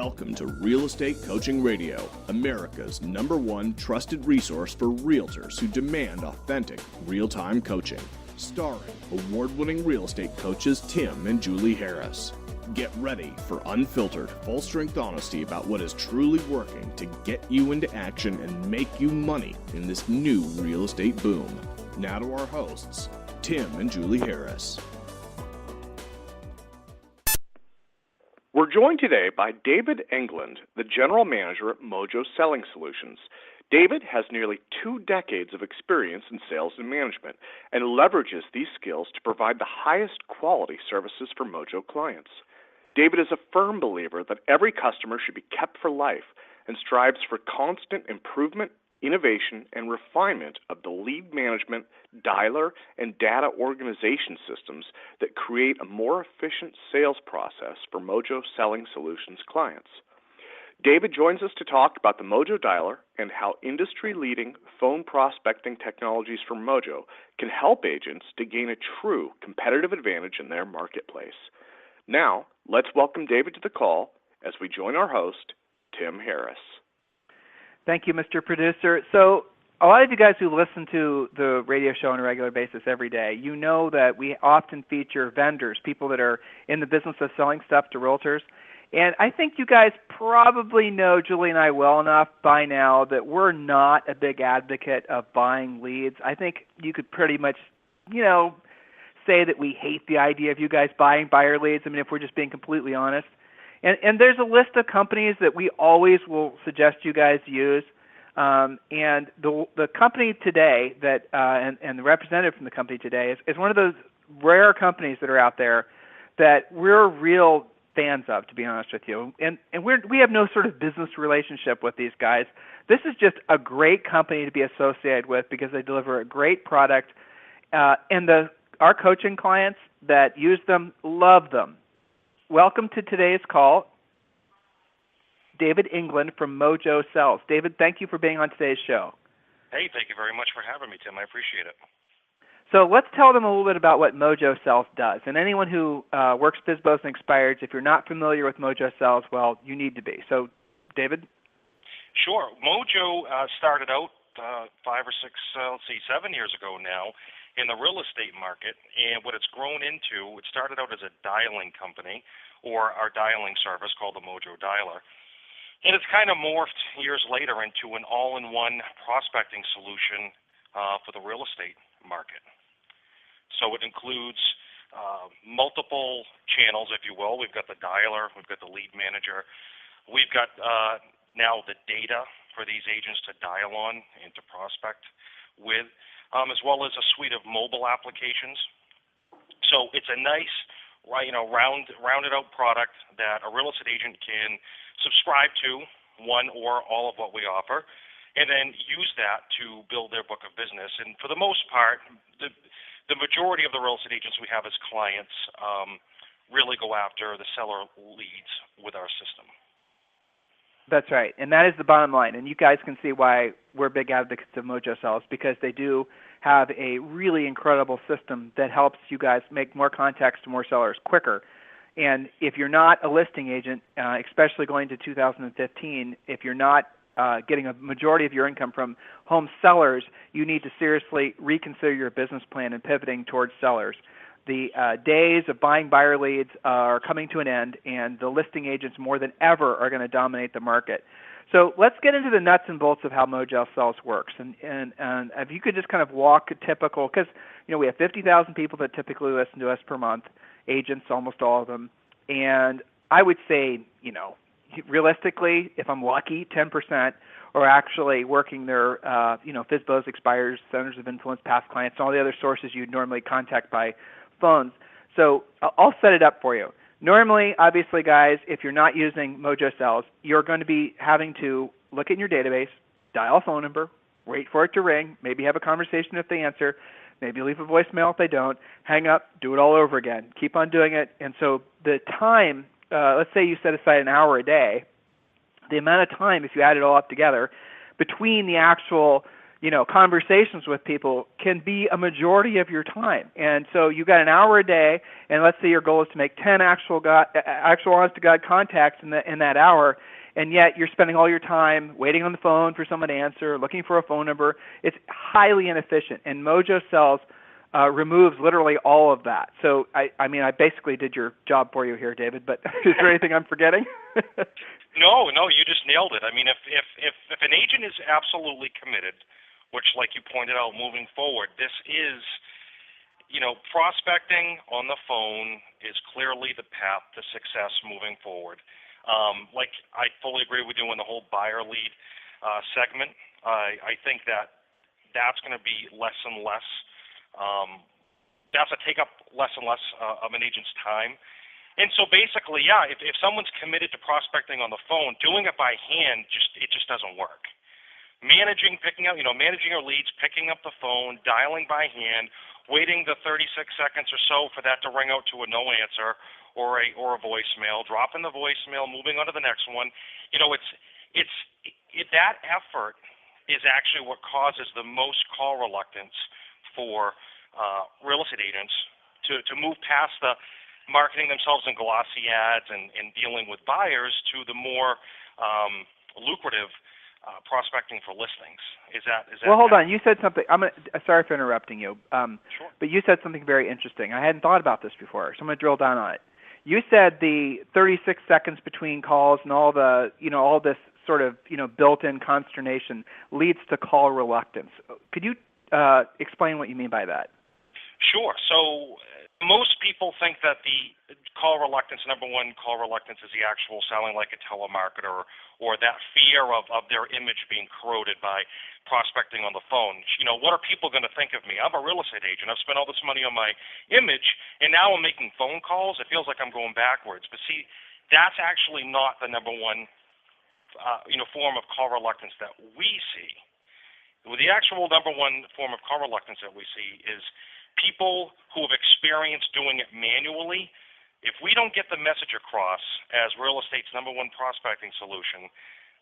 Welcome to Real Estate Coaching Radio, America's #1 trusted resource for realtors who demand authentic, real-time coaching. Starring award-winning real estate coaches Tim and Julie Harris. Get ready for unfiltered, full-strength honesty about what is truly working to get you into action and make you money in this new real estate boom. Now to our hosts, Tim and Julie Harris. We're joined today by David England, the General Manager at Mojo Selling Solutions. David has nearly 2 decades of experience in sales and management and leverages these skills to provide the highest quality services for Mojo clients. David is a firm believer that every customer should be kept for life and strives for constant improvement, innovation, and refinement of the lead management, dialer, and data organization systems that create a more efficient sales process for Mojo Selling Solutions clients. David joins us to talk about the Mojo Dialer and how industry-leading phone prospecting technologies from Mojo can help agents to gain a true competitive advantage in their marketplace. Now, let's welcome David to the call as we join our host, Tim Harris. Thank you, Mr. Producer. So a lot of you guys who listen to the radio show on a regular basis every day, you know that we often feature vendors, people that are in the business of selling stuff to realtors. And I think you guys probably know Julie and I well enough by now that we're not a big advocate of buying leads. I think you could pretty much, say that we hate the idea of you guys buying buyer leads. I mean, if we're just being completely honest. And there's a list of companies that we always will suggest you guys use. And the company today that and the representative from the company today is one of those rare companies that are out there that we're real fans of, to be honest with you. And we have no sort of business relationship with these guys. This is just a great company to be associated with because they deliver a great product. And our coaching clients that use them love them. Welcome to today's call, David England from Mojo Sells. David, thank you for being on today's show. Hey, thank you very much for having me, Tim. I appreciate it. So let's tell them a little bit about what Mojo Sells does. And anyone who works FSBOs and expireds, if you're not familiar with Mojo Sells, well, you need to be. So, David? Sure. Mojo started out 5 or 6, 7 years ago now in the real estate market. And what it's grown into, it started out as a dialing company or our dialing service called the Mojo Dialer. And it's kind of morphed years later into an all-in-one prospecting solution for the real estate market. So it includes multiple channels, if you will. We've got the dialer, we've got the lead manager, we've got now the data for these agents to dial on and to prospect with, as well as a suite of mobile applications. So it's a nice, rounded out product that a real estate agent can subscribe to, one or all of what we offer, and then use that to build their book of business. And for the most part, the majority of the real estate agents we have as clients really go after the seller leads with our system. That's right, and that is the bottom line. And you guys can see why we're big advocates of Mojo Sells, because they do have a really incredible system that helps you guys make more contacts to more sellers quicker. And if you're not a listing agent, especially going to 2015, if you're not getting a majority of your income from home sellers, you need to seriously reconsider your business plan and pivoting towards sellers. The days of buying buyer leads are coming to an end, and the listing agents more than ever are going to dominate the market. So let's get into the nuts and bolts of how Mojo Sells works. And if you could just kind of walk a typical, because we have 50,000 people that typically listen to us per month, agents, almost all of them. And I would say, realistically, if I'm lucky, 10% are actually working their, FSBOs, expires, centers of influence, past clients, and all the other sources you'd normally contact by phones. So I'll set it up for you. Normally, obviously, guys, if you're not using Mojo Sells, you're going to be having to look in your database, dial a phone number, wait for it to ring, maybe have a conversation if they answer, maybe leave a voicemail if they don't, hang up, do it all over again, keep on doing it. And so the time, let's say you set aside an hour a day, the amount of time, if you add it all up together, between the actual conversations with people can be a majority of your time. And so you got an hour a day, and let's say your goal is to make 10 actual honest-to-God contacts in that hour, and yet you're spending all your time waiting on the phone for someone to answer, looking for a phone number. It's highly inefficient, and Mojo Sells removes literally all of that. So, I basically did your job for you here, David, but is there anything I'm forgetting? No, you just nailed it. I mean, if an agent is absolutely committed, which, like you pointed out, moving forward, this is, prospecting on the phone is clearly the path to success moving forward. Like I fully agree with you on the whole buyer lead segment. I think that's going to be less and less. That's to take up less and less of an agent's time. And so basically, yeah, if someone's committed to prospecting on the phone, doing it by hand it just doesn't work. Managing your leads, picking up the phone, dialing by hand, waiting the 36 seconds or so for that to ring out to a no answer or a voicemail, dropping the voicemail, moving on to the next one. That effort is actually what causes the most call reluctance for real estate agents to move past the marketing themselves in glossy ads and dealing with buyers to the more lucrative prospecting for listings. Is that? Well, hold on. You said something. Sorry for interrupting you. Sure. But you said something very interesting. I hadn't thought about this before, so I'm going to drill down on it. You said the 36 seconds between calls and all the, all this sort of, built-in consternation leads to call reluctance. Could you explain what you mean by that? Sure. So most people think that the call reluctance, number one, call reluctance is the actual selling like a telemarketer or that fear of their image being corroded by prospecting on the phone. What are people going to think of me? I'm a real estate agent. I've spent all this money on my image, and now I'm making phone calls. It feels like I'm going backwards. But see, that's actually not the number one, form of call reluctance that we see. Well, the actual number one form of call reluctance that we see is people who have experienced doing it manually. If we don't get the message across as real estate's number one prospecting solution,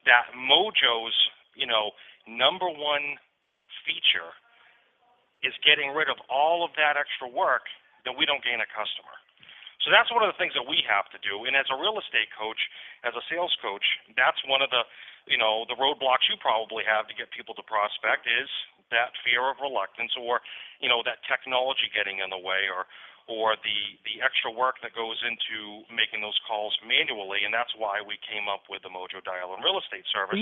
that Mojo's, number one feature is getting rid of all of that extra work, then we don't gain a customer. So that's one of the things that we have to do. And as a real estate coach, as a sales coach, that's one of the, the roadblocks you probably have to get people to prospect is that fear of reluctance or, that technology getting in the way or the extra work that goes into making those calls manually, and that's why we came up with the Mojo Dial and Real Estate Service.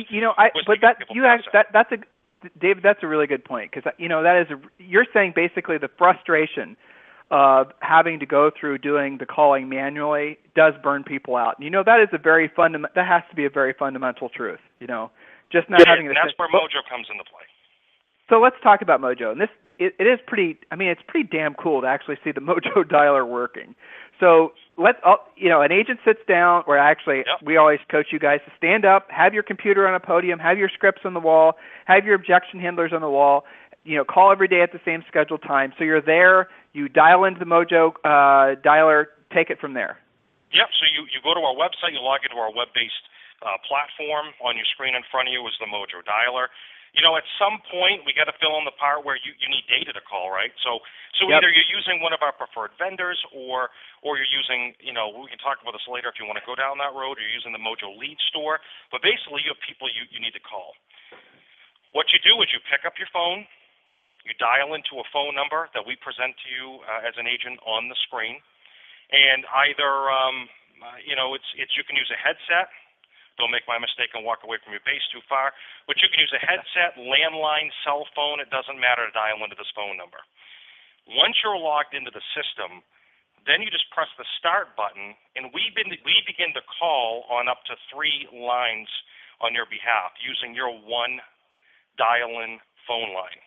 David, that's a really good point because you're saying basically the frustration of having to go through doing the calling manually does burn people out. That is that has to be a very fundamental truth. Just not having. And that's where Mojo comes into play. So let's talk about Mojo, and it is pretty. It's pretty damn cool to actually see the Mojo dialer working. So an agent sits down, or actually, we always coach you guys to stand up, have your computer on a podium, have your scripts on the wall, have your objection handlers on the wall. Call every day at the same scheduled time. So you're there, you dial into the Mojo dialer, take it from there. Yep. So you go to our website, you log into our web-based platform. On your screen in front of you is the Mojo dialer. At some point, we got to fill in the part where you need data to call, right? So either you're using one of our preferred vendors or you're using, we can talk about this later if you want to go down that road, or you're using the Mojo Lead Store. But basically, you have people you need to call. What you do is you pick up your phone, you dial into a phone number that we present to you as an agent on the screen, and either, you can use a headset. Don't make my mistake and walk away from your base too far. But you can use a headset, landline, cell phone. It doesn't matter to dial into this phone number. Once you're logged into the system, then you just press the start button, and we begin to call on up to 3 lines on your behalf using your one dial-in phone line.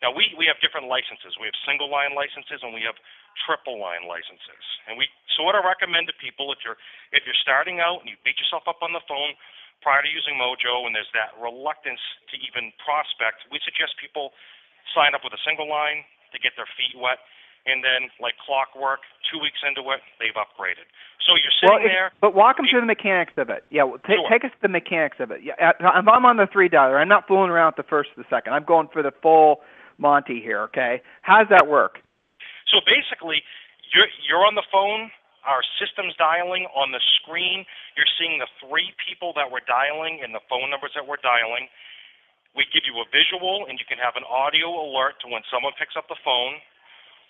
Now, we have different licenses. We have single-line licenses, and we have triple-line licenses. And we sort of recommend to people if you're starting out and you beat yourself up on the phone prior to using Mojo and there's that reluctance to even prospect, we suggest people sign up with a single line to get their feet wet. and then like clockwork, 2 weeks into it, they've upgraded. So you're sitting there. But walk them through the mechanics of it. Yeah, take us to the mechanics of it. Yeah, if I'm on the $3, I'm not fooling around with the first or the second. I'm going for the full Monty here. Okay, how does that work? So basically, you're on the phone. Our system's dialing on the screen. You're seeing the 3 people that we're dialing and the phone numbers that we're dialing. We give you a visual, and you can have an audio alert to when someone picks up the phone.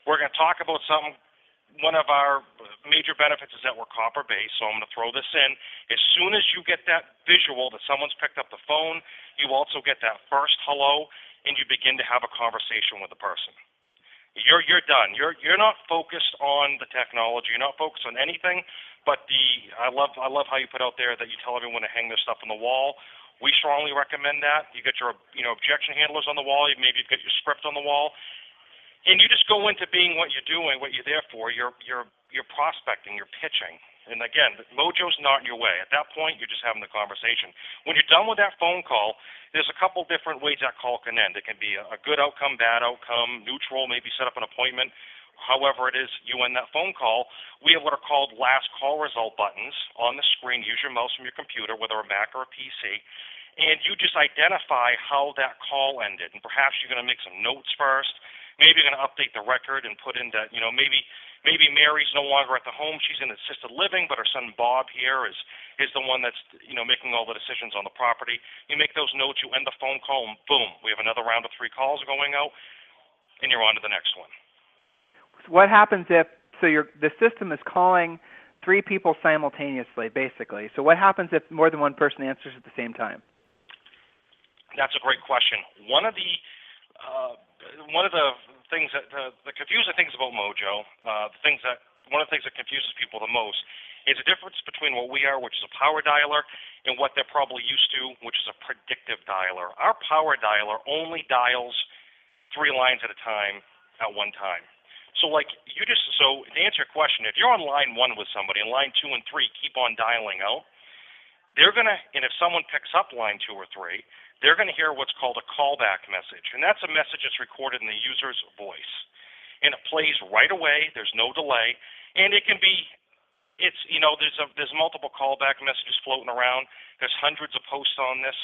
We're going to talk about something. One of our major benefits is that we're copper-based, so I'm going to throw this in. As soon as you get that visual that someone's picked up the phone, you also get that first hello, and you begin to have a conversation with the person. You're done. You're not focused on the technology. You're not focused on anything. But I love how you put out there that you tell everyone to hang their stuff on the wall. We strongly recommend that. You get your objection handlers on the wall. Maybe you get your script on the wall, and you just go into being what you're doing, what you're there for. You're prospecting. You're pitching. And again, Mojo's not in your way. At that point, you're just having the conversation. When you're done with that phone call, there's a couple different ways that call can end. It can be a good outcome, bad outcome, neutral, maybe set up an appointment. However it is you end that phone call, we have what are called last call result buttons on the screen. Use your mouse from your computer, whether a Mac or a PC, and you just identify how that call ended. And perhaps you're going to make some notes first. Maybe you're going to update the record and put in that, maybe Mary's no longer at the home. She's in assisted living, but her son Bob here is the one that's, making all the decisions on the property. You make those notes, you end the phone call, and boom, we have another round of 3 calls going out, and you're on to the next one. What happens if the system is calling 3 people simultaneously, basically? So what happens if more than one person answers at the same time? That's a great question. One of the things that the confusing things about Mojo, one of the things that confuses people the most is the difference between what we are, which is a power dialer, and what they're probably used to, which is a predictive dialer. Our power dialer only dials 3 lines at a time at one time. So to answer your question, if you're on line 1 with somebody and line 2 and 3 keep on dialing out, and if someone picks up line 2 or 3, they're going to hear what's called a callback message. And that's a message that's recorded in the user's voice. And it plays right away. There's no delay. And it can be, there's multiple callback messages floating around. There's hundreds of posts on this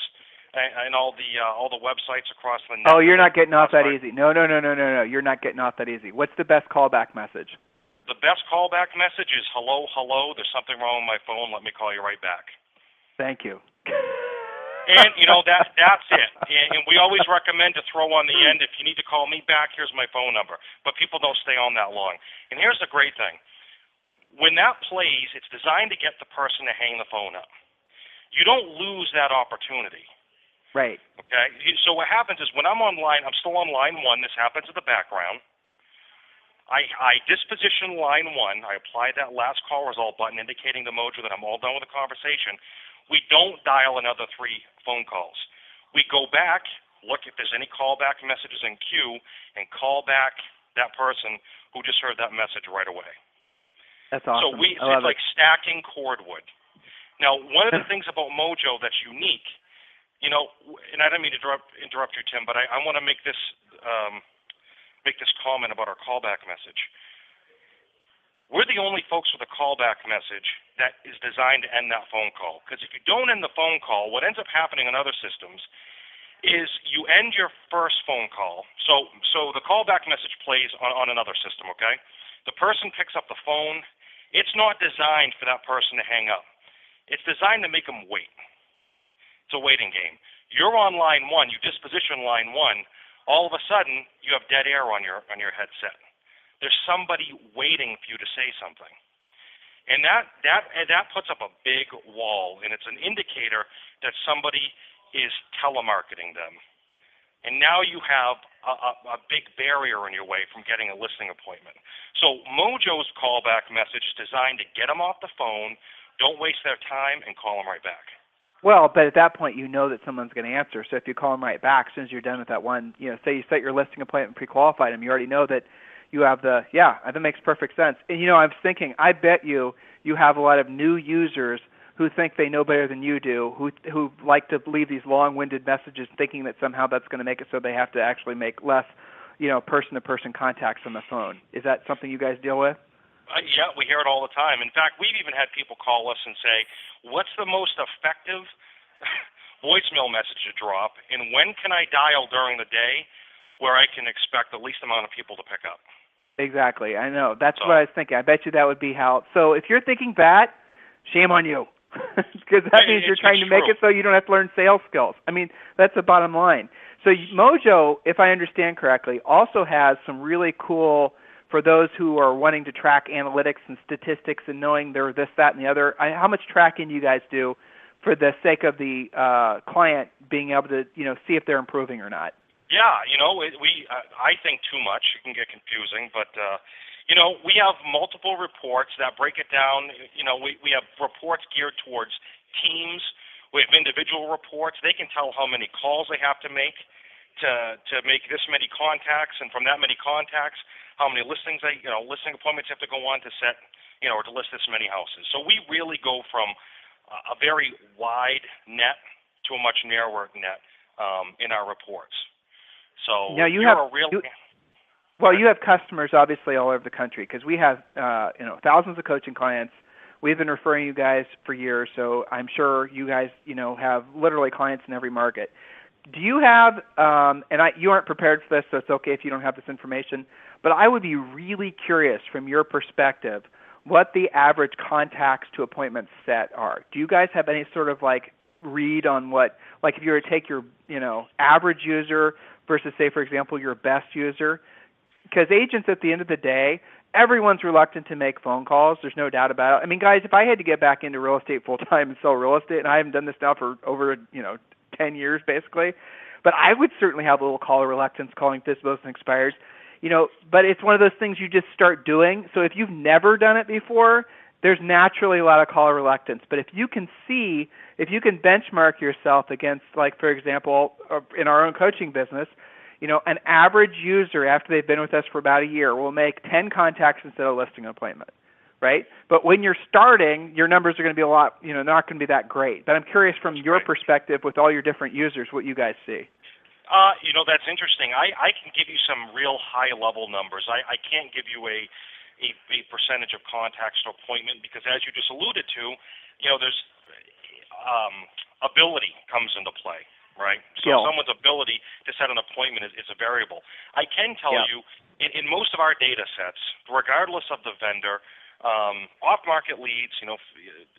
and all the websites across the net. Oh, you're not getting off that easy. No. You're not getting off that easy. What's the best callback message? The best callback message is, hello, there's something wrong with my phone. Let me call you right back. Thank you. And, that's it. And we always recommend to throw on the end, if you need to call me back, here's my phone number. But people don't stay on that long. And here's the great thing. When that plays, it's designed to get the person to hang the phone up. You don't lose that opportunity. Right. Okay? So what happens is when I'm still on line 1. This happens in the background. I disposition line 1. I apply that last call result button indicating to Mojo that I'm all done with the conversation. We don't dial another 3 phone calls. We go back, look if there's any callback messages in queue, and call back that person who just heard that message right away. That's awesome. So it's like stacking cordwood. Now, one of the things about Mojo that's unique, and I don't mean to interrupt you, Tim, but I want to make this comment about our callback message. We're the only folks with a callback message that is designed to end that phone call. Because if you don't end the phone call, what ends up happening in other systems is you end your first phone call. So the callback message plays on another system, okay? The person picks up the phone. It's not designed for that person to hang up. It's designed to make them wait. It's a waiting game. You're on line 1. You disposition line 1. All of a sudden, you have dead air on your headset. There's somebody waiting for you to say something. And that puts up a big wall, and it's an indicator that somebody is telemarketing them. And now you have a big barrier in your way from getting a listing appointment. So Mojo's callback message is designed to get them off the phone, don't waste their time, and call them right back. Well, but at that point, you know that someone's going to answer. So if you call them right back, as soon as you're done with that one, say you set your listing appointment, pre-qualified them, you already know that you have that makes perfect sense. And, I was thinking, I bet you have a lot of new users who think they know better than you do, who like to leave these long-winded messages thinking that somehow that's going to make it so they have to actually make less person-to-person contacts on the phone. Is that something you guys deal with? Yeah, we hear it all the time. In fact, we've even had people call us and say, what's the most effective voicemail message to drop, and when can I dial during the day where I can expect the least amount of people to pick up? Exactly. I know. That's what I was thinking. I bet you that would be how. So if you're thinking that, shame on you. Because that means you're trying to make it so you don't have to learn sales skills. I mean, that's the bottom line. So Mojo, if I understand correctly, also has some really cool, for those who are wanting to track analytics and statistics and knowing they're this, that, and the other, how much tracking do you guys do for the sake of the client being able to, see if they're improving or not? Yeah, I think too much. It can get confusing, but we have multiple reports that break it down. We have reports geared towards teams. We have individual reports. They can tell how many calls they have to make to make this many contacts, and from that many contacts, how many listing appointments have to go on to set, or to list this many houses. So we really go from a very wide net to a much narrower net in our reports. So now you have customers obviously all over the country, because we have thousands of coaching clients. We've been referring you guys for years, so I'm sure you guys have literally clients in every market. Do you have you aren't prepared for this, so it's okay if you don't have this information, but I would be really curious from your perspective what the average contacts to appointments set are. Do you guys have any sort of read on what, if you were to take your average user versus, say, for example, your best user? Because agents, at the end of the day, everyone's reluctant to make phone calls. There's no doubt about it. I mean, guys, if I had to get back into real estate full-time and sell real estate, and I haven't done this now for over 10 years basically, but I would certainly have a little call reluctance calling FSBOs and expires. But it's one of those things you just start doing. So if you've never done it before, there's naturally a lot of call reluctance. But if you can benchmark yourself against, for example, in our own coaching business, an average user after they've been with us for about a year will make 10 contacts instead of listing an appointment, right? But when you're starting, your numbers are going to be a lot, not going to be that great. But I'm curious from your perspective with all your different users, what you guys see. That's interesting. I can give you some real high-level numbers. I can't give you a percentage of contacts to appointment because, as you just alluded to, there's ability comes into play, right? So someone's ability to set an appointment is a variable. I can tell you, in most of our data sets, regardless of the vendor, off-market leads,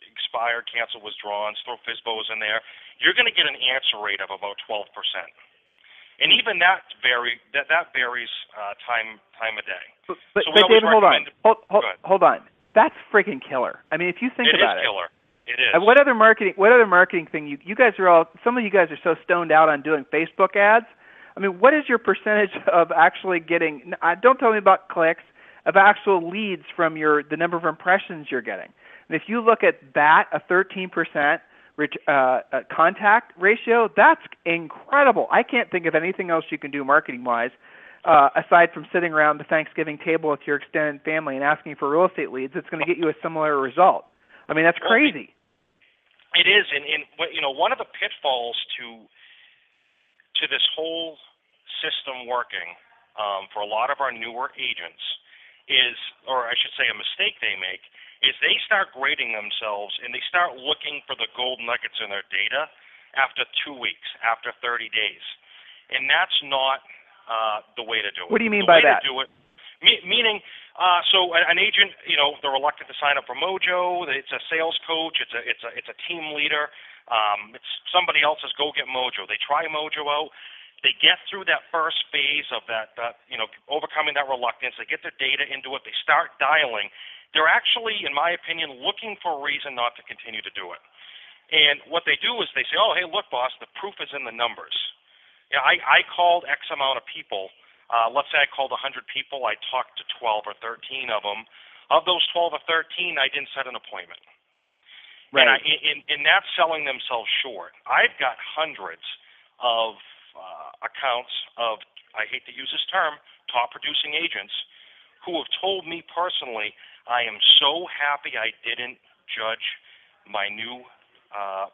expired, cancel, withdrawals, throw FSBOs in there, you're going to get an answer rate of about 12%. And even that varies time of day. But David, hold on. That's freaking killer. I mean, if you think about it. It is killer. It is. And what other marketing thing you guys are some of you guys are so stoned out on doing Facebook ads. I mean, what is your percentage of actually getting, don't tell me about clicks, of actual leads from the number of impressions you're getting? And if you look at that, a 13% contact ratio, that's incredible. I can't think of anything else you can do marketing-wise aside from sitting around the Thanksgiving table with your extended family and asking for real estate leads. It's going to get you a similar result. I mean, that's crazy. It is, and one of the pitfalls to this whole system working for a lot of our newer agents is, or I should say a mistake they make, is they start grading themselves and they start looking for the gold nuggets in their data after 2 weeks, after 30 days. And that's not the way to do it. What do you mean by that? Meaning, so an agent, they're reluctant to sign up for Mojo. It's a sales coach. It's a team leader. It's somebody else's go get Mojo. They try Mojo out. They get through that first phase of that overcoming that reluctance. They get their data into it. They start dialing. They're actually, in my opinion, looking for a reason not to continue to do it. And what they do is they say, oh, hey, look, boss, the proof is in the numbers. I called X amount of people. Let's say I called 100 people. I talked to 12 or 13 of them. Of those 12 or 13, I didn't set an appointment. Right. And that's selling themselves short. I've got hundreds of accounts of, I hate to use this term, top producing agents who have told me personally, I am so happy I didn't judge my new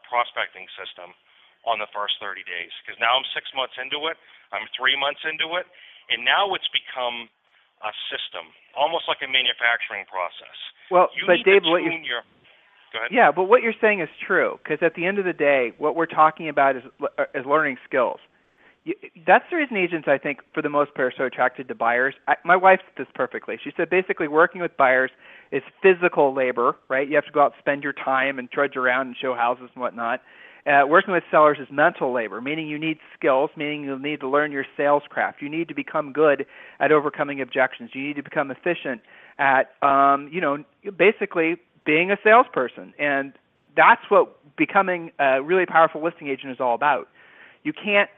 prospecting system on the first 30 days. Because now I'm 6 months into it, I'm 3 months into it, And now it's become a system, almost like a manufacturing process. Well, You but need Dave, to tune your... Go ahead. Yeah, but what you're saying is true, because at the end of the day, what we're talking about is learning skills. That's the reason agents, I think, for the most part, are so attracted to buyers. My wife did this perfectly. She said basically working with buyers is physical labor, right? You have to go out and spend your time and trudge around and show houses and whatnot. Working with sellers is mental labor, meaning you need skills, meaning you'll need to learn your sales craft. You need to become good at overcoming objections. You need to become efficient at, basically being a salesperson. And that's what becoming a really powerful listing agent is all about. You can't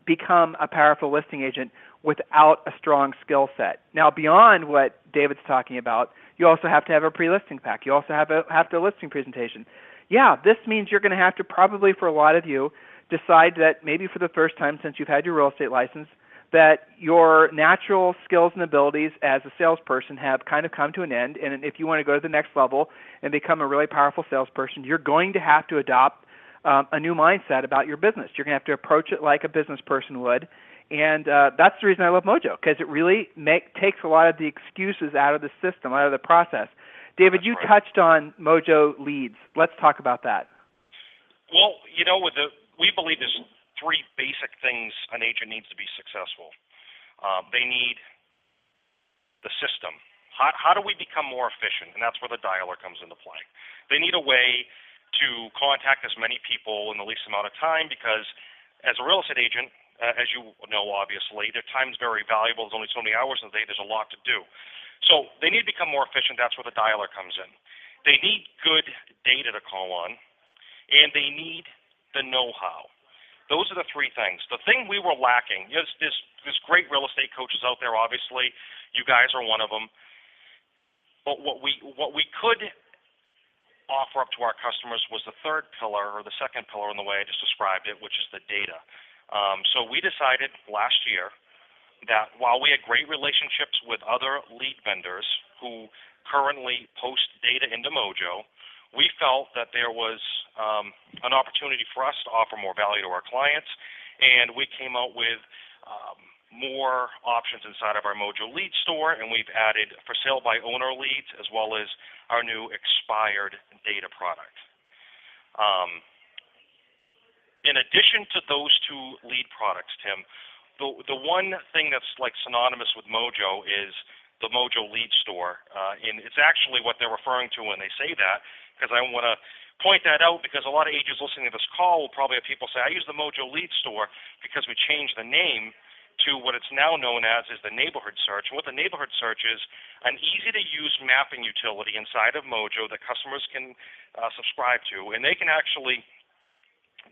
become a powerful listing agent without a strong skill set. Now, beyond what David's talking about, you also have to have a pre-listing pack. You also have to have a listing presentation. Yeah, this means you're going to have to probably, for a lot of you, decide that maybe for the first time since you've had your real estate license, that your natural skills and abilities as a salesperson have kind of come to an end. And if you want to go to the next level and become a really powerful salesperson, you're going to have to adopt a new mindset about your business. You're going to have to approach it like a business person would. And that's the reason I love Mojo, because it really takes a lot of the excuses out of the system, out of the process. David, That's you right. touched on Mojo leads. Let's talk about that. Well, we believe there's three basic things an agent needs to be successful. They need the system. How do we become more efficient? And that's where the dialer comes into play. They need a way to contact as many people in the least amount of time, because as a real estate agent, as you know, obviously, their time's very valuable. There's only so many hours in the day. There's a lot to do. So they need to become more efficient. That's where the dialer comes in. They need good data to call on, and they need the know-how. Those are the three things. The thing we were lacking, there's great real estate coaches out there, obviously. You guys are one of them. But what we could offer up to our customers was the third pillar, or the second pillar in the way I just described it, which is the data. So we decided last year that while we had great relationships with other lead vendors who currently post data into Mojo, we felt that there was an opportunity for us to offer more value to our clients, and we came out with more options inside of our Mojo lead store, and we've added for sale by owner leads as well as our new expired data product. In addition to those two lead products, Tim, the one thing that's like synonymous with Mojo is the Mojo lead store, and it's actually what they're referring to when they say that, because I want to point that out, because a lot of agents listening to this call will probably have people say, I use the Mojo lead store because we changed the name to what it's now known as is the neighborhood search. And what the neighborhood search is, an easy-to-use mapping utility inside of Mojo that customers can subscribe to, and they can actually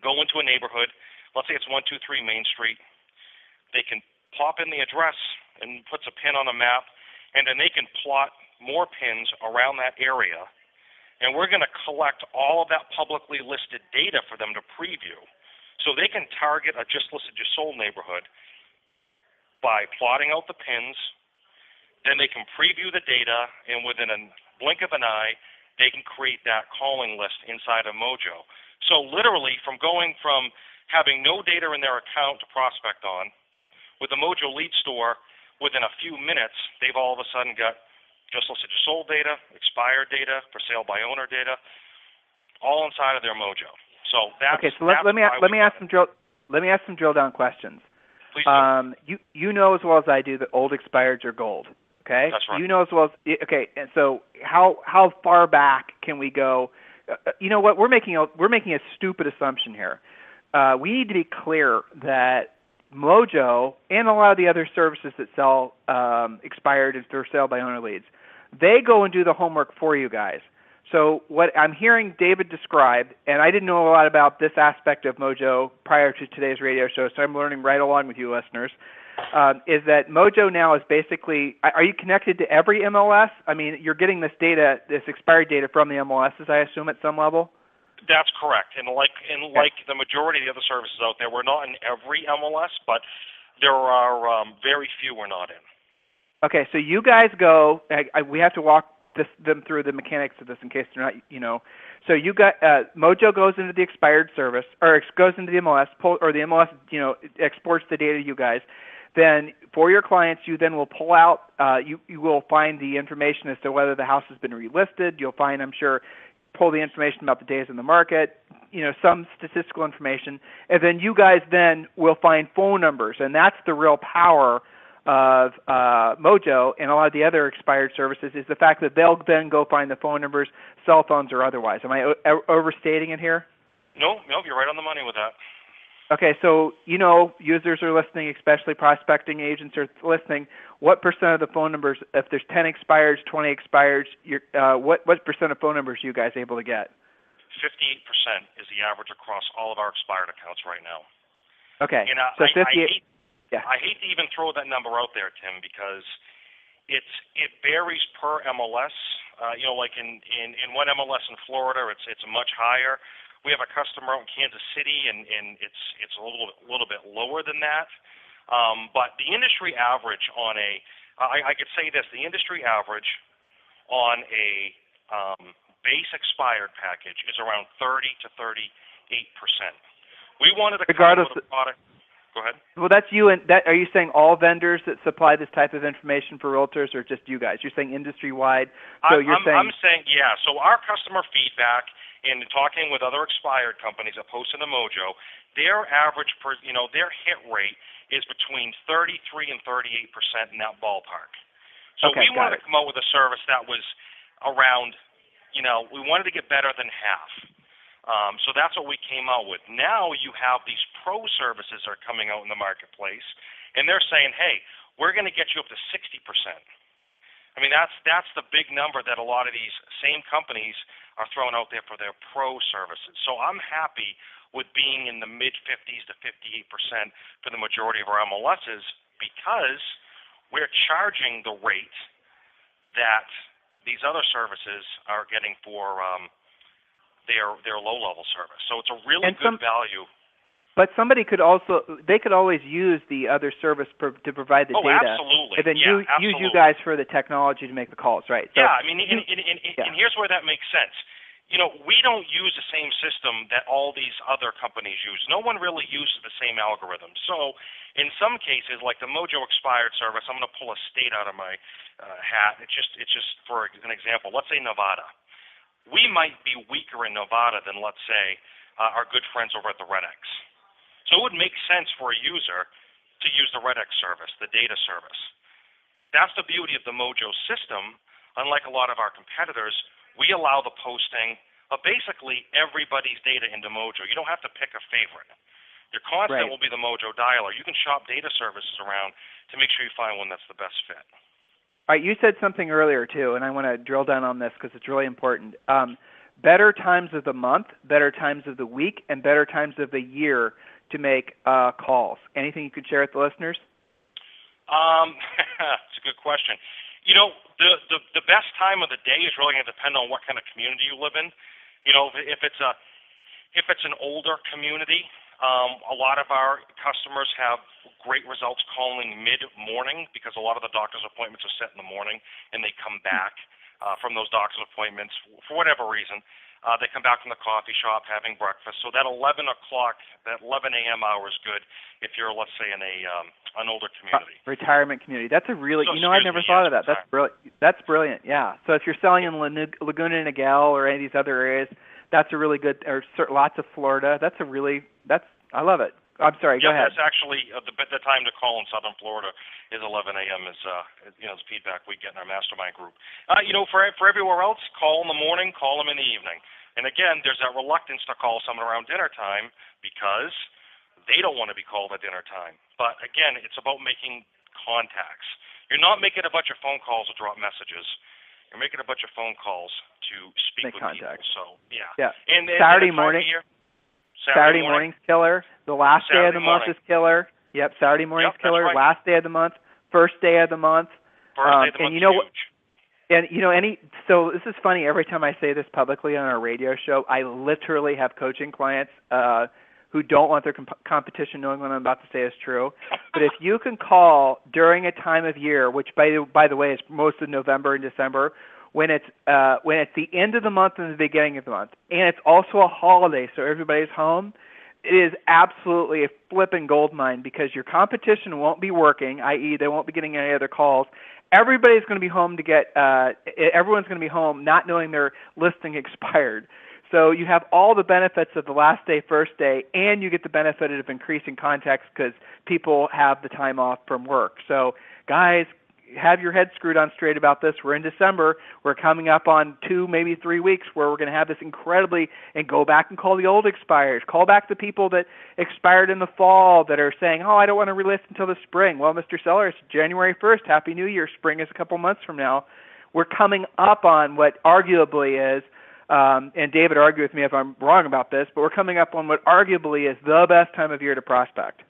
go into a neighborhood. Let's say it's 123 Main Street. They can pop in the address and puts a pin on a map, and then they can plot more pins around that area. And we're going to collect all of that publicly listed data for them to preview. So they can target a just listed, just sold neighborhood by plotting out the pins. Then they can preview the data, and within a blink of an eye, they can create that calling list inside of Mojo. So literally, from going from having no data in their account to prospect on, with the Mojo lead store, within a few minutes, they've all of a sudden got just listed, just sold data, expired data, for sale by owner data, all inside of their Mojo. So that's okay. So let me ask some drill down questions. Please do. You know as well as I do that old expireds are gold. Okay. That's right. You know as well as and so how far back can we go? You know what, we're making a stupid assumption here. We need to be clear that Mojo and a lot of the other services that sell expired and for sale by owner leads, they go and do the homework for you guys. So what I'm hearing David describe, and I didn't know a lot about this aspect of Mojo prior to today's radio show, so I'm learning right along with you listeners, is that Mojo now is basically, are you connected to every MLS? I mean, you're getting this data, this expired data from the MLSs, I assume, at some level? That's correct. And like the majority of the other services out there, we're not in every MLS, but there are very few we're not in. Okay, so you guys go, we have to walk them through the mechanics of this in case they're not, So you got, Mojo goes into the expired service, or goes into the MLS, or the MLS, exports the data to you guys. then for your clients, you then will pull out, you will find the information as to whether the house has been relisted. You'll find, I'm sure, pull the information about the days in the market, some statistical information, and then you guys then will find phone numbers, and that's the real power of Mojo and a lot of the other expired services is the fact that they'll then go find the phone numbers, cell phones or otherwise. Am I overstating it here? No, you're right on the money with that. Okay, so users are listening, especially prospecting agents are listening. What % of the phone numbers, if there's 10 expires, 20 expires, what % of phone numbers are you guys able to get? 58% is the average across all of our expired accounts right now. Okay, and so I hate to even throw that number out there, Tim, because it varies per MLS. Like in one MLS in Florida, it's much higher. We have a customer out in Kansas City, and it's a little bit lower than that. But the industry average on I could say this: the industry average on a base expired package is around 30 to 38%. We wanted to come up with a product. Go ahead. Well, that's you. And are you saying all vendors that supply this type of information for realtors, or just you guys? You're saying industry-wide. So I'm saying yeah. So our customer feedback in talking with other expired companies that post into Mojo, their average their hit rate is between 33 and 38% in that ballpark. So we wanted to come out with a service that was around, we wanted to get better than half. So that's what we came out with. Now you have these pro services are coming out in the marketplace, and they're saying, hey, we're going to get you up to 60%. I mean, that's the big number that a lot of these same companies are throwing out there for their pro services. So I'm happy with being in the mid-50s to 58% for the majority of our MLSs because we're charging the rate that these other services are getting for their low-level service. So it's a really good value. But somebody could always use the other service to provide the data. Absolutely. And then use you guys for the technology to make the calls, right? So, yeah, I mean, and here's where that makes sense. We don't use the same system that all these other companies use. No one really uses the same algorithm. So in some cases, like the Mojo Expired service, I'm going to pull a state out of my hat. It's just for an example. Let's say Nevada. We might be weaker in Nevada than, let's say, our good friends over at the Red X. So it would make sense for a user to use the Red X service, the data service. That's the beauty of the Mojo system. Unlike a lot of our competitors, we allow the posting of basically everybody's data into Mojo. You don't have to pick a favorite. Your constant will be the Mojo dialer. You can shop data services around to make sure you find one that's the best fit. All right, you said something earlier, too, and I want to drill down on this because it's really important. Better times of the month, better times of the week, and better times of the year to make calls. Anything you could share with the listeners? It's a good question. The best time of the day is really going to depend on what kind of community you live in. If it's an older community, a lot of our customers have great results calling mid-morning because a lot of the doctor's appointments are set in the morning, and they come back from those doctor's appointments for whatever reason. They come back from the coffee shop having breakfast. So that 11 a.m. hour is good if you're, let's say, in an older community. Retirement community. That's a really, I never thought of that. That's brilliant. That's brilliant, yeah. So if you're selling in Laguna Niguel or any of these other areas, that's a really good, or lots of Florida. I love it. I'm sorry, go ahead. That's actually the time to call in Southern Florida is 11 a.m. is the feedback we get in our mastermind group. For everywhere else, call in the morning, call them in the evening. And again, there's that reluctance to call someone around dinner time because they don't want to be called at dinner time. But again, it's about making contacts. You're not making a bunch of phone calls to drop messages. You're making a bunch of phone calls to speak with contacts. People. So yeah. And Saturday morning. Saturday morning's killer. The last day of the month is killer. Yep, Saturday morning's killer. Right. Last day of the month. First day of the month. First day of the month is huge. And so this is funny. Every time I say this publicly on our radio show, I literally have coaching clients who don't want their competition knowing what I'm about to say is true. But if you can call during a time of year, which by the way is most of November and December, when it's the end of the month and the beginning of the month, and it's also a holiday, so everybody's home, it is absolutely a flipping gold mine because your competition won't be working, i.e. they won't be getting any other calls. Everybody's going to be home everyone's going to be home not knowing their listing expired. So you have all the benefits of the last day, first day, and you get the benefit of increasing contacts because people have the time off from work. So guys, have your head screwed on straight about this. We're in December. We're coming up on 2, maybe 3 weeks where we're going to have this and go back and call the old expireds. Call back the people that expired in the fall that are saying, I don't want to relist until the spring. Well, Mr. Seller, it's January 1st. Happy New Year. Spring is a couple months from now. We're coming up on what arguably is, and David, argue with me if I'm wrong about this, but we're coming up on what arguably is the best time of year to prospect.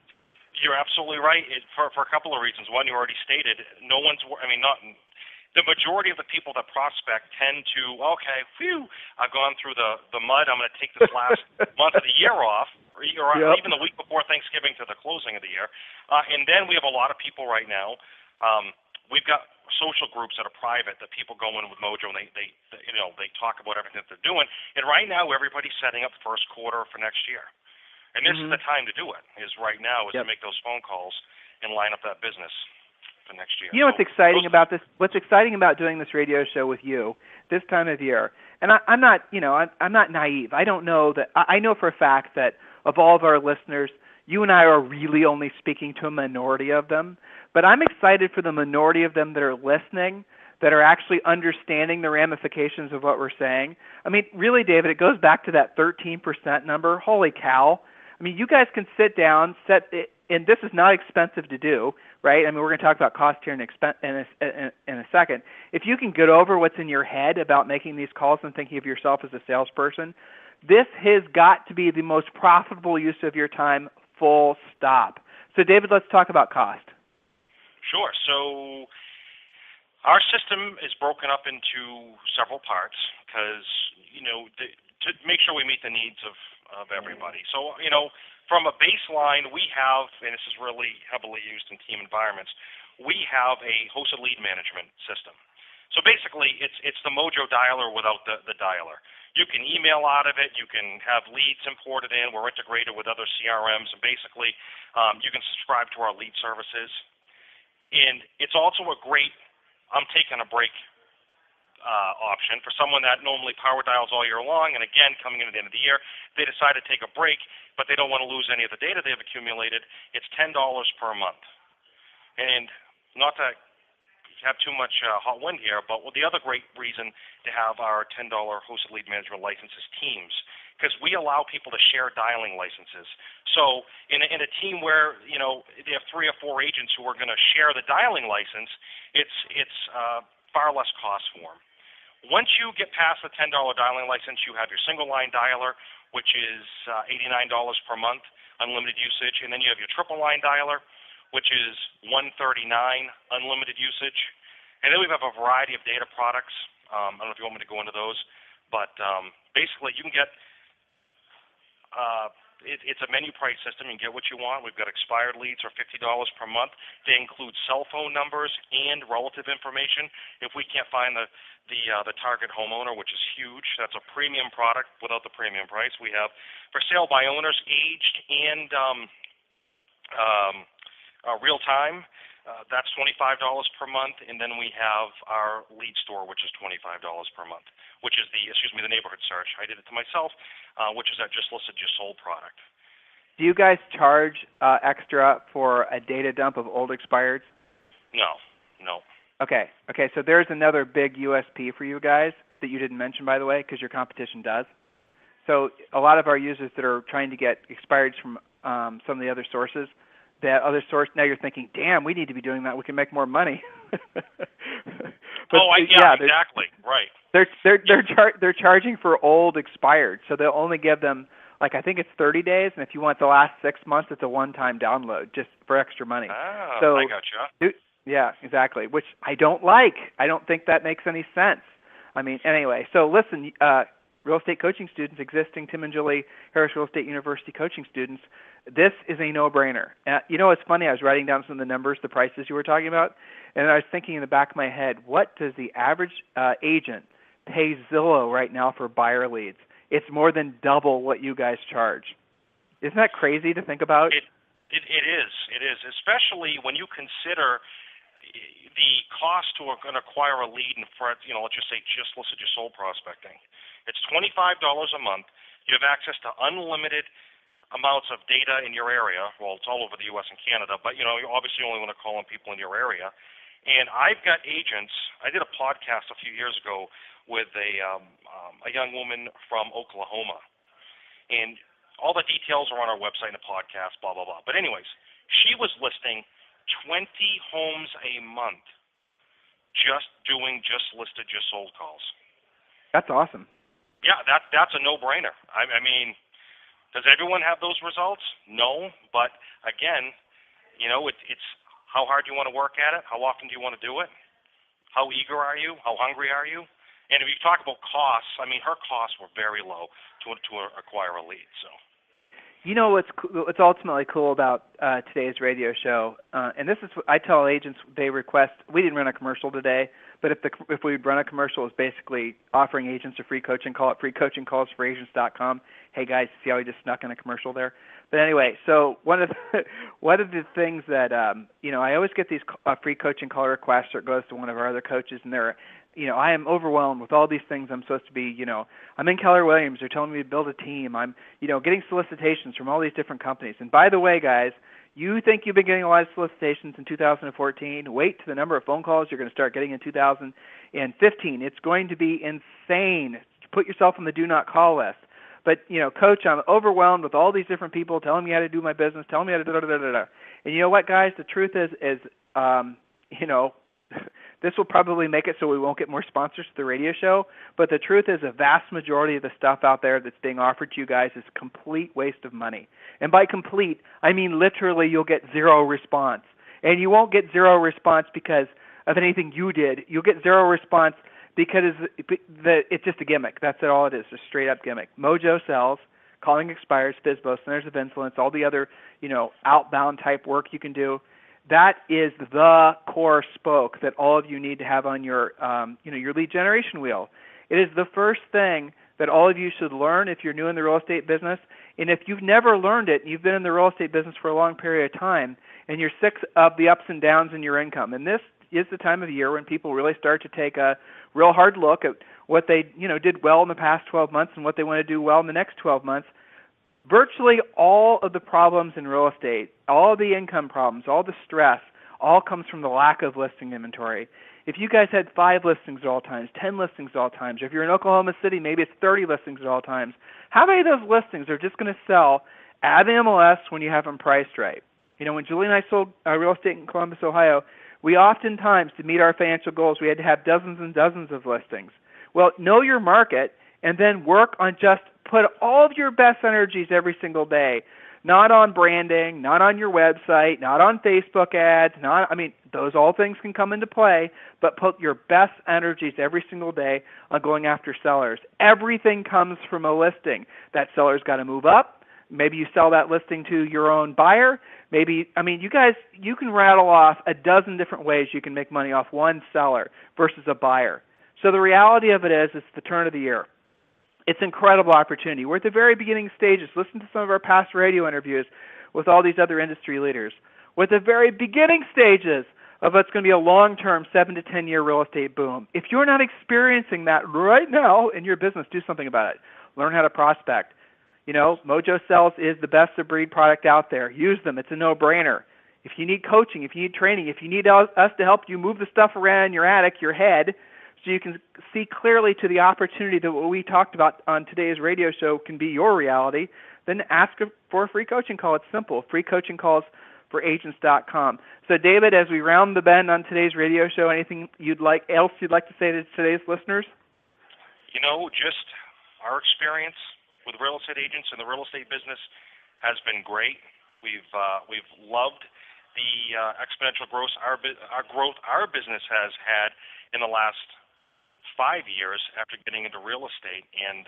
You're absolutely right for a couple of reasons. One, you already stated, the majority of the people that prospect tend to, I've gone through the mud, I'm going to take this last month of the year off, or even the week before Thanksgiving to the closing of the year. And then we have a lot of people right now, we've got social groups that are private that people go in with Mojo and they talk about everything that they're doing. And right now everybody's setting up first quarter for next year. And this is the time to do it, is right now, to make those phone calls and line up that business for next year. You know what's exciting about this? What's exciting about doing this radio show with you this time of year? And I'm not naive. I don't know that. I know for a fact that of all of our listeners, you and I are really only speaking to a minority of them. But I'm excited for the minority of them that are listening, that are actually understanding the ramifications of what we're saying. I mean, really, David, it goes back to that 13% number. Holy cow. I mean, you guys can sit down, and this is not expensive to do, right? I mean, we're going to talk about cost here in a second. If you can get over what's in your head about making these calls and thinking of yourself as a salesperson, this has got to be the most profitable use of your time, full stop. So, David, let's talk about cost. Sure. So our system is broken up into several parts because, to make sure we meet the needs of everybody. So, from a baseline, we have, and this is really heavily used in team environments, we have a hosted lead management system. So basically, it's the Mojo dialer without the dialer. You can email out of it. You can have leads imported in. We're integrated with other CRMs. And basically, you can subscribe to our lead services. And it's also a great, I'm taking a break option for someone that normally power dials all year long. And again, coming in at the end of the year, they decide to take a break, but they don't want to lose any of the data they've accumulated. It's $10 per month. And not to have too much hot wind here, but the other great reason to have our $10 hosted lead management license is Teams, because we allow people to share dialing licenses. So in a team where they have 3 or 4 agents who are going to share the dialing license, it's far less cost for them. Once you get past the $10 dialing license, you have your single line dialer, which is $89 per month, unlimited usage, and then you have your triple line dialer, which is $139 unlimited usage. And then we have a variety of data products. I don't know if you want me to go into those, but basically you can get it's a menu price system. You can get what you want. We've got expired leads for $50 per month. They include cell phone numbers and relative information. If we can't find the target homeowner, which is huge, that's a premium product without the premium price. We have for sale by owners, aged and real time. That's $25 per month, and then we have our lead store, which is $25 per month, which is the neighborhood search. I did it to myself, which is that just listed, just sold product. Do you guys charge extra for a data dump of old expireds? No. Okay, so there's another big USP for you guys that you didn't mention, by the way, because your competition does. So a lot of our users that are trying to get expireds from some of the other sources, that other source, now you're thinking, damn, we need to be doing that. We can make more money. Exactly. Right. They're charging for old expired, so they'll only give them, I think it's 30 days, and if you want the last 6 months, it's a one-time download just for extra money. Ah, so, I gotcha. Yeah, exactly, which I don't like. I don't think that makes any sense. I mean, anyway, so listen, real estate coaching students, existing Tim and Julie Harris Real Estate University coaching students, this is a no-brainer. It's funny, I was writing down some of the numbers, the prices you were talking about, and I was thinking in the back of my head, what does the average agent pay Zillow right now for buyer leads? It's more than double what you guys charge. Isn't that crazy to think about? It is, especially when you consider the cost to acquire a lead and for, let's just say just listed your sold prospecting. It's $25 a month. You have access to unlimited amounts of data in your area. Well, it's all over the U.S. and Canada, but you obviously only want to call on people in your area. And I've got agents. I did a podcast a few years ago with a young woman from Oklahoma, and all the details are on our website and the podcast, blah blah blah. But anyways, she was listing 20 homes a month, just listed, just sold calls. That's awesome. Yeah, that's a no-brainer. I mean, does everyone have those results? No, but again, it's how hard do you want to work at it? How often do you want to do it? How eager are you? How hungry are you? And if you talk about costs, I mean, her costs were very low to acquire a lead. So. What's ultimately cool about today's radio show, and this is what I tell agents they request. We didn't run a commercial today, but if we'd run a commercial, it's basically offering agents a free coaching call at freecoachingcallsforagents.com. Hey guys, see how we just snuck in a commercial there? But anyway, so one of the things that I always get these free coaching call requests, or it goes to one of our other coaches, and they're I am overwhelmed with all these things I'm supposed to be, I'm in Keller Williams. They're telling me to build a team. I'm, getting solicitations from all these different companies. And by the way, guys, you think you've been getting a lot of solicitations in 2014. Wait to the number of phone calls you're going to start getting in 2015. It's going to be insane. Put yourself on the do not call list. But, Coach, I'm overwhelmed with all these different people telling me how to do my business, telling me how to da-da-da-da-da. And you know what, guys? The truth is this will probably make it so we won't get more sponsors to the radio show, but the truth is a vast majority of the stuff out there that's being offered to you guys is complete waste of money. And by complete, I mean literally you'll get zero response. And you won't get zero response because of anything you did. You'll get zero response because it's just a gimmick. That's all it is, a straight-up gimmick. Mojo Sells, calling expires, FSBO, centers of influence, all the other, outbound type work you can do. That is the core spoke that all of you need to have on your, your lead generation wheel. It is the first thing that all of you should learn if you're new in the real estate business. And if you've never learned it, and you've been in the real estate business for a long period of time, and you're sick of the ups and downs in your income, and this is the time of year when people really start to take a real hard look at what they, did well in the past 12 months and what they want to do well in the next 12 months. Virtually all of the problems in real estate, all the income problems, all the stress, all comes from the lack of listing inventory. If you guys had 5 listings at all times, 10 listings at all times, or if you're in Oklahoma City, maybe it's 30 listings at all times, how many of those listings are just going to sell at the MLS when you have them priced right? When Julie and I sold real estate in Columbus, Ohio, we oftentimes, to meet our financial goals, we had to have dozens and dozens of listings. Well, know your market and then work on just put all of your best energies every single day, not on branding, not on your website, not on Facebook ads, those all things can come into play, but put your best energies every single day on going after sellers. Everything comes from a listing. That seller's got to move up. Maybe you sell that listing to your own buyer. You guys, you can rattle off a dozen different ways you can make money off one seller versus a buyer. So the reality of it is it's the turn of the year. It's an incredible opportunity. We're at the very beginning stages. Listen to some of our past radio interviews with all these other industry leaders. We're at the very beginning stages of what's going to be a long-term 7 to 10-year real estate boom. If you're not experiencing that right now in your business, do something about it. Learn how to prospect. Mojo Sells is the best of breed product out there. Use them. It's a no-brainer. If you need coaching, if you need training, if you need us to help you move the stuff around in your attic, your head, so you can see clearly to the opportunity that what we talked about on today's radio show can be your reality, then ask for a free coaching call. It's simple. freecoachingcallsforagents.com. So, David, as we round the bend on today's radio show, anything else you'd like to say to today's listeners? Just our experience with real estate agents in the real estate business has been great. We've loved the exponential growth our business has had in the last 5 years after getting into real estate. And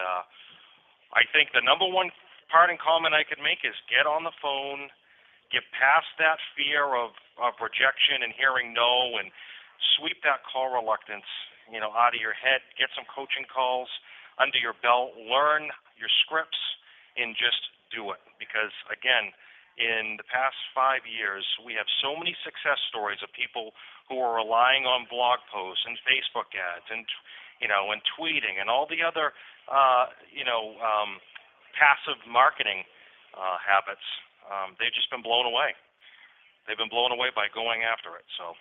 I think the number one parting comment I could make is get on the phone, get past that fear of rejection and hearing no, and sweep that call reluctance, out of your head. Get some coaching calls under your belt. Learn your scripts and just do it. Because, again, in the past 5 years, we have so many success stories of people who are relying on blog posts and Facebook ads and, and tweeting and all the other, passive marketing habits. They've just been blown away. They've been blown away by going after it. So.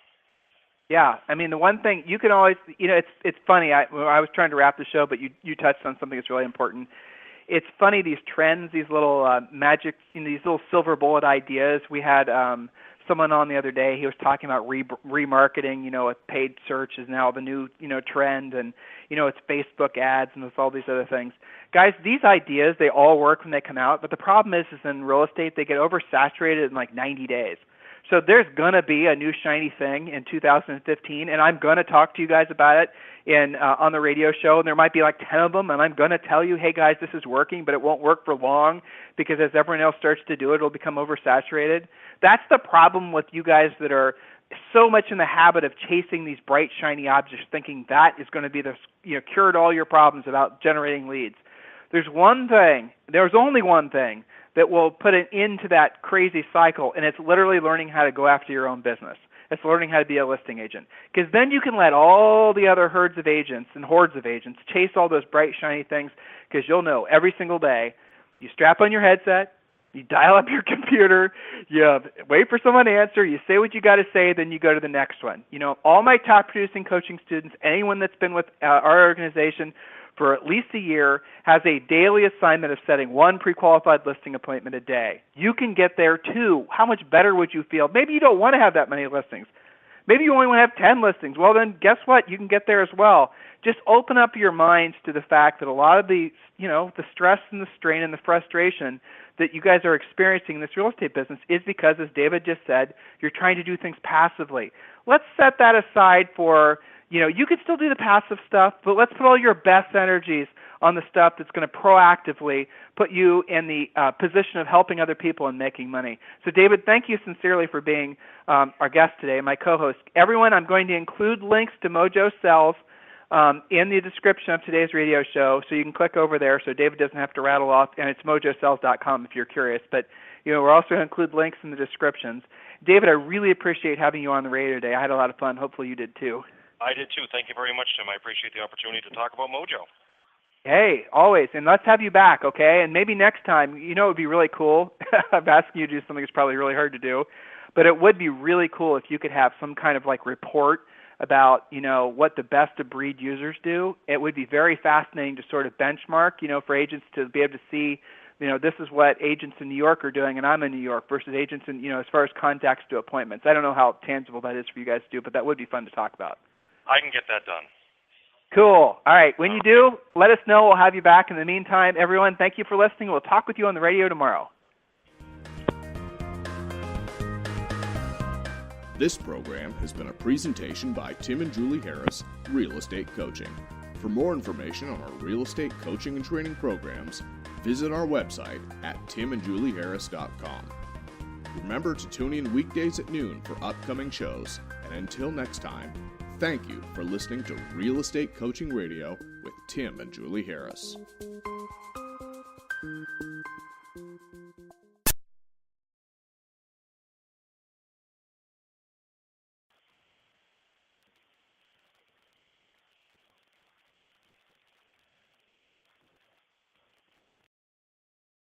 Yeah, I mean, the one thing you can always, it's funny. I was trying to wrap the show, but you touched on something that's really important. It's funny, these trends, these little magic, these little silver bullet ideas. We had someone on the other day. He was talking about remarketing. A paid search is now the new trend, and it's Facebook ads and it's all these other things. Guys, these ideas, they all work when they come out, but the problem is in real estate they get oversaturated in like 90 days. So there's going to be a new shiny thing in 2015, and I'm going to talk to you guys about it on the radio show, and there might be like 10 of them, and I'm going to tell you, hey, guys, this is working, but it won't work for long because as everyone else starts to do it, it'll become oversaturated. That's the problem with you guys that are so much in the habit of chasing these bright, shiny objects, thinking that is going to be the cure to all your problems about generating leads. There's only one thing that will put an end to that crazy cycle, and it's literally learning how to go after your own business. It's learning how to be a listing agent. Because then you can let all the other herds of agents and hordes of agents chase all those bright, shiny things, because you'll know every single day you strap on your headset, you dial up your computer, you wait for someone to answer, you say what you got to say, then you go to the next one. All my top producing coaching students, anyone that's been with our organization for at least a year, has a daily assignment of setting one pre-qualified listing appointment a day. You can get there too. How much better would you feel? Maybe you don't want to have that many listings. Maybe you only want to have 10 listings. Well, then guess what? You can get there as well. Just open up your minds to the fact that a lot of the stress and the strain and the frustration that you guys are experiencing in this real estate business is because, as David just said, you're trying to do things passively. Let's set that aside for you can still do the passive stuff, but let's put all your best energies on the stuff that's going to proactively put you in the position of helping other people and making money. So, David, thank you sincerely for being our guest today, my co-host. Everyone, I'm going to include links to Mojo Sells in the description of today's radio show, so you can click over there so David doesn't have to rattle off, and it's mojosells.com if you're curious. But we're also going to include links in the descriptions. David, I really appreciate having you on the radio today. I had a lot of fun. Hopefully you did too. I did too. Thank you very much, Tim. I appreciate the opportunity to talk about Mojo. Hey, always. And let's have you back, okay? And maybe next time, it would be really cool. I'm asking you to do something that's probably really hard to do. But it would be really cool if you could have some kind of report about, what the best of breed users do. It would be very fascinating to sort of benchmark, for agents to be able to see, this is what agents in New York are doing, and I'm in New York, versus agents in, as far as contacts to appointments. I don't know how tangible that is for you guys to do, but that would be fun to talk about. I can get that done. Cool. All right. When you do, let us know. We'll have you back. In the meantime, everyone, thank you for listening. We'll talk with you on the radio tomorrow. This program has been a presentation by Tim and Julie Harris, Real Estate Coaching. For more information on our real estate coaching and training programs, visit our website at timandjulieharris.com. Remember to tune in weekdays at noon for upcoming shows, and until next time, thank you for listening to Real Estate Coaching Radio with Tim and Julie Harris.